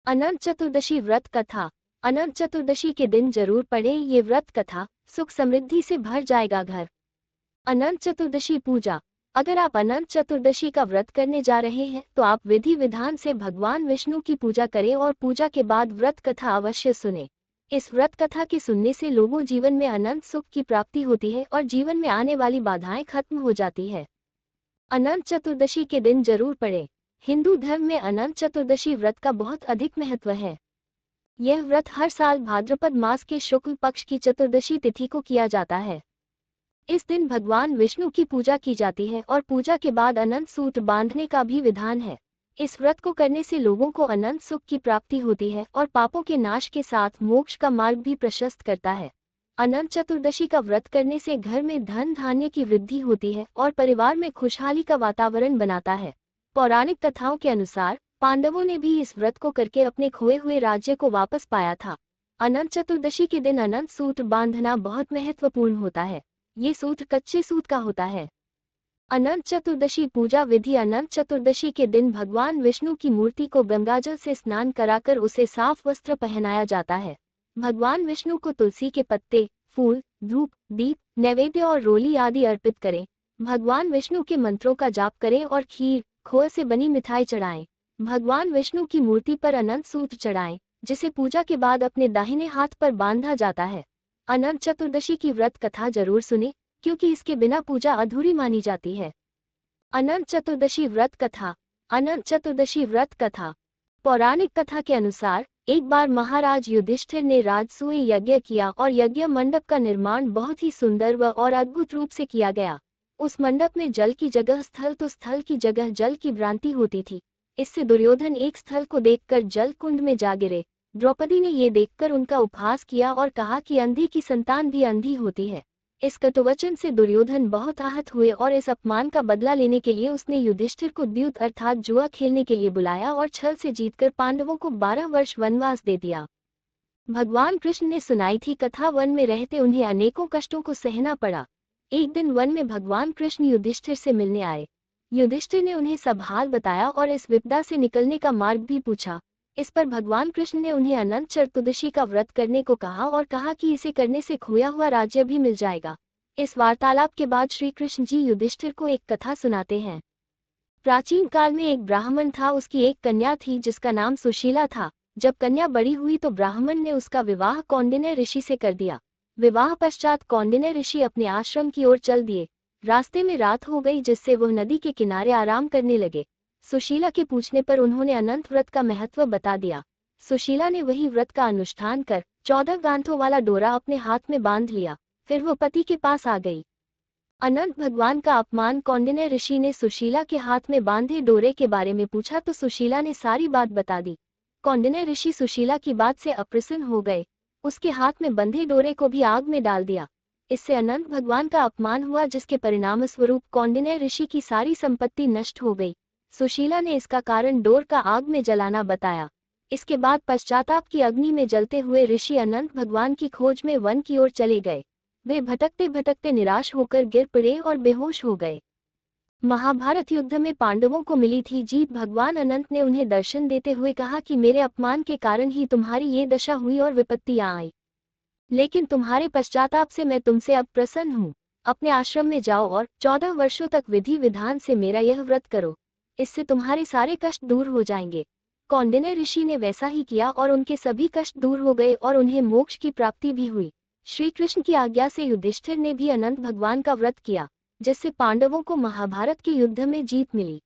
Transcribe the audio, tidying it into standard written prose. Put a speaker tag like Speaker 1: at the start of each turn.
Speaker 1: अनंत चतुर्दशी व्रत कथा। अनंत चतुर्दशी के दिन जरूर पढ़ें ये व्रत कथा, सुख समृद्धि से भर जाएगा घर। अनंत चतुर्दशी पूजा। अगर आप अनंत चतुर्दशी का व्रत करने जा रहे हैं तो आप विधि विधान से भगवान विष्णु की पूजा करें और पूजा के बाद व्रत कथा अवश्य सुने। इस व्रत कथा के सुनने से लोगों जीवन में अनंत सुख की प्राप्ति होती है और जीवन में आने वाली बाधाएं खत्म हो जाती है। अनंत चतुर्दशी के दिन जरूर पढ़ें। हिंदू धर्म में अनंत चतुर्दशी व्रत का बहुत अधिक महत्व है। यह व्रत हर साल भाद्रपद मास के शुक्ल पक्ष की चतुर्दशी तिथि को किया जाता है। इस दिन भगवान विष्णु की पूजा की जाती है और पूजा के बाद अनंत सूत्र बांधने का भी विधान है। इस व्रत को करने से लोगों को अनंत सुख की प्राप्ति होती है और पापों के नाश के साथ मोक्ष का मार्ग भी प्रशस्त करता है। अनंत चतुर्दशी का व्रत करने से घर में धन धान्य की वृद्धि होती है और परिवार में खुशहाली का वातावरण बनाता है। पौराणिक कथाओं के अनुसार पांडवों ने भी इस व्रत को करके अपने खोए हुए राज्य को वापस पाया था। अनंत चतुर्दशी के दिन अनंत सूत्र बांधना बहुत महत्वपूर्ण होता है। ये सूत्र कच्चे सूत का होता है। अनंत चतुर्दशी पूजा विधि। अनंत चतुर्दशी के दिन भगवान विष्णु की मूर्ति को गंगाजल से स्नान कराकर उसे साफ वस्त्र पहनाया जाता है। भगवान विष्णु को तुलसी के पत्ते, फूल, धूप, दीप, नैवेद्य और रोली आदि अर्पित करें। भगवान विष्णु के मंत्रों का जाप करें और खीर, खोए से बनी मिठाई चढ़ाएं। भगवान विष्णु की मूर्ति पर अनंत सूत्र चढ़ाएं, जिसे पूजा के बाद अपने दाहिने हाथ पर बांधा जाता है। अनंत चतुर्दशी की व्रत कथा जरूर सुने, क्योंकि इसके बिना पूजा अधूरी मानी जाती है। अनंत चतुर्दशी व्रत कथा। अनंत चतुर्दशी व्रत कथा। पौराणिक कथा के अनुसार एक बार महाराज युधिष्ठिर ने राजसूय यज्ञ किया और यज्ञ मंडप का निर्माण बहुत ही सुंदर और अद्भुत रूप से किया गया। उस मंडप में जल की जगह स्थल तो स्थल की जगह जल की भ्रांति होती थी। इससे दुर्योधन एक स्थल को देखकर जल कुंड में जा गिरे। द्रौपदी ने ये देखकर उनका उपहास किया और कहा कि अंधी की संतान भी अंधी होती है। इस कटुवचन से दुर्योधन बहुत आहत हुए और इस अपमान का बदला लेने के लिए उसने युधिष्ठिर को द्यूत अर्थात जुआ खेलने के लिए बुलाया और छल से जीतकर पांडवों को 12 वर्ष वनवास दे दिया। भगवान कृष्ण ने सुनाई थी कथा। वन में रहते उन्हें अनेकों कष्टों को सहना पड़ा। एक दिन वन में भगवान कृष्ण युधिष्ठिर से मिलने आए। युधिष्ठिर ने उन्हें सब हाल बताया और इस विपदा से निकलने का मार्ग भी पूछा। इस पर भगवान कृष्ण ने उन्हें अनंत चतुर्दशी का व्रत करने को कहा और कहा कि इसे करने से खोया हुआ राज्य भी मिल जाएगा। इस वार्तालाप के बाद श्री कृष्ण जी युधिष्ठिर को एक कथा सुनाते हैं। प्राचीन काल में एक ब्राह्मण था। उसकी एक कन्या थी जिसका नाम सुशीला था। जब कन्या बड़ी हुई तो ब्राह्मण ने उसका विवाह कौंडिन्य ऋषि से कर दिया। विवाह पश्चात कौंडिन्य ऋषि अपने आश्रम की ओर चल दिए। रास्ते में रात हो गई, जिससे वह नदी के किनारे आराम करने लगे। सुशीला के पूछने पर उन्होंने अनंत व्रत का महत्व बता दिया। सुशीला ने वही व्रत का अनुष्ठान कर 14 गांठों वाला डोरा अपने हाथ में बांध लिया। फिर वो पति के पास आ गई। अनंत भगवान का अपमान। कौंडिन्य ऋषि ने सुशीला के हाथ में बांधे डोरे के बारे में पूछा तो सुशीला ने सारी बात बता दी। कौंडिन्य ऋषि सुशीला की बात से अप्रसन्न हो गए। उसके हाथ में बंधे डोरे को भी आग में डाल दिया। इससे अनंत भगवान का अपमान हुआ, जिसके परिणाम स्वरूप कौंडिन्य ऋषि की सारी संपत्ति नष्ट हो गई। सुशीला ने इसका कारण डोर का आग में जलाना बताया। इसके बाद पश्चाताप की अग्नि में जलते हुए ऋषि अनंत भगवान की खोज में वन की ओर चले गए। वे भटकते भटकते निराश होकर गिर पड़े और बेहोश हो गए। महाभारत युद्ध में पांडवों को मिली थी जीत। भगवान अनंत ने उन्हें दर्शन देते हुए कहा कि मेरे अपमान के कारण ही तुम्हारी ये दशा हुई और विपत्तियां आई, लेकिन तुम्हारे पश्चाताप से मैं तुमसे अब प्रसन्न हूँ। अपने आश्रम में जाओ और 14 वर्षों तक विधि विधान से मेरा यह व्रत करो। इससे तुम्हारे सारे कष्ट दूर हो जाएंगे। कौंडिन्य ऋषि ने वैसा ही किया और उनके सभी कष्ट दूर हो गए और उन्हें मोक्ष की प्राप्ति भी हुई। श्री कृष्ण की आज्ञा से युधिष्ठिर ने भी अनंत भगवान का व्रत किया, जिससे पांडवों को महाभारत के युद्ध में जीत मिली।